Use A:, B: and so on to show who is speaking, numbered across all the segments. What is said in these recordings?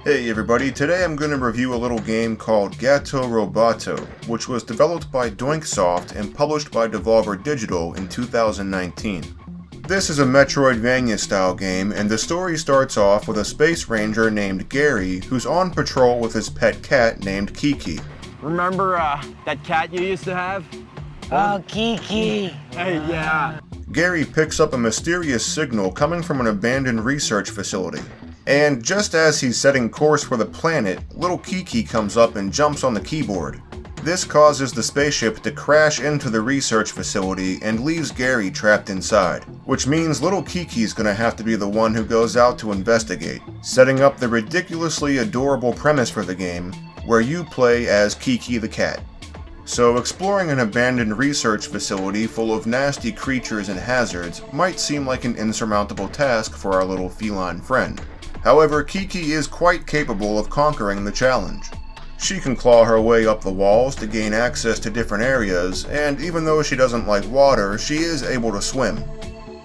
A: Hey everybody, today I'm going to review a little game called Gato Roboto, which was developed by Doinksoft and published by Devolver Digital in 2019. This is a Metroidvania style game, and the story starts off with a space ranger named Gary who's on patrol with his pet cat named Kiki.
B: Remember that cat you used to have?
C: Oh, Kiki!
B: Hey, yeah.
A: Gary picks up a mysterious signal coming from an abandoned research facility. And just as he's setting course for the planet, little Kiki comes up and jumps on the keyboard. This causes the spaceship to crash into the research facility and leaves Gary trapped inside, which means little Kiki's gonna have to be the one who goes out to investigate, setting up the ridiculously adorable premise for the game, where you play as Kiki the cat. So exploring an abandoned research facility full of nasty creatures and hazards might seem like an insurmountable task for our little feline friend. However, Kiki is quite capable of conquering the challenge. She can claw her way up the walls to gain access to different areas, and even though she doesn't like water, she is able to swim.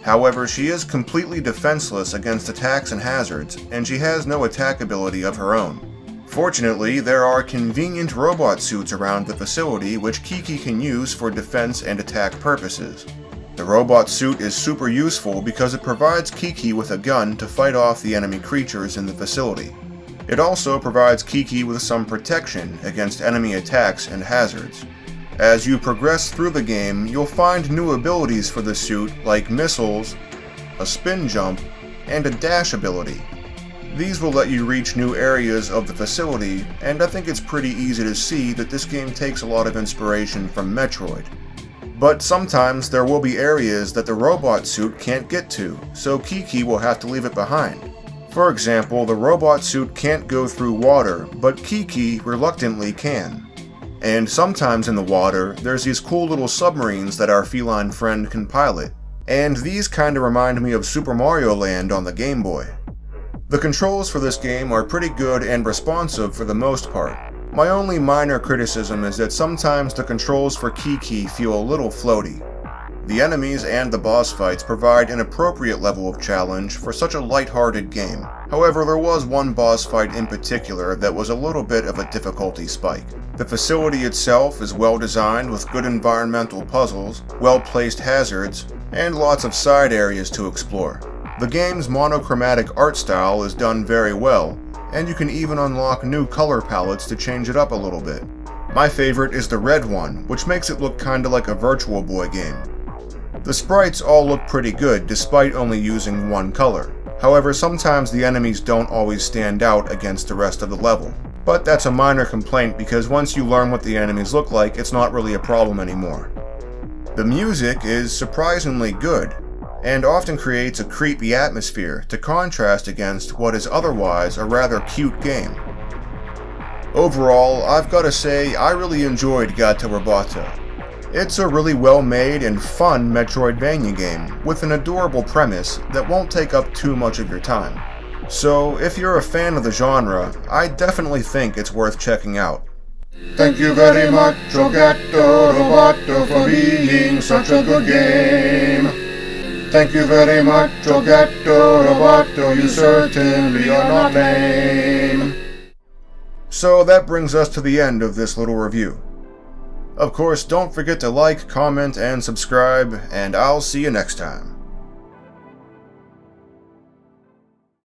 A: However, she is completely defenseless against attacks and hazards, and she has no attack ability of her own. Fortunately, there are convenient robot suits around the facility which Kiki can use for defense and attack purposes. The robot suit is super useful because it provides Kiki with a gun to fight off the enemy creatures in the facility. It also provides Kiki with some protection against enemy attacks and hazards. As you progress through the game, you'll find new abilities for the suit like missiles, a spin jump, and a dash ability. These will let you reach new areas of the facility, and I think it's pretty easy to see that this game takes a lot of inspiration from Metroid. But sometimes there will be areas that the robot suit can't get to, so Kiki will have to leave it behind. For example, the robot suit can't go through water, but Kiki reluctantly can. And sometimes in the water, there's these cool little submarines that our feline friend can pilot, and these kinda remind me of Super Mario Land on the Game Boy. The controls for this game are pretty good and responsive for the most part. My only minor criticism is that sometimes the controls for Kiki feel a little floaty. The enemies and the boss fights provide an appropriate level of challenge for such a lighthearted game. However, there was one boss fight in particular that was a little bit of a difficulty spike. The facility itself is well designed with good environmental puzzles, well-placed hazards, and lots of side areas to explore. The game's monochromatic art style is done very well, and you can even unlock new color palettes to change it up a little bit. My favorite is the red one, which makes it look kinda like a Virtual Boy game. The sprites all look pretty good despite only using one color. However, sometimes the enemies don't always stand out against the rest of the level. But that's a minor complaint because once you learn what the enemies look like, it's not really a problem anymore. The music is surprisingly good, and often creates a creepy atmosphere to contrast against what is otherwise a rather cute game. Overall, I've gotta say I really enjoyed Gato Roboto. It's a really well-made and fun Metroidvania game with an adorable premise that won't take up too much of your time. So if you're a fan of the genre, I definitely think it's worth checking out. Thank you very much, Gato Roboto, for being such a good game. Thank you very much, Gato Roboto, you certainly are not lame. So that brings us to the end of this little review. Of course, don't forget to like, comment, and subscribe, and I'll see you next time.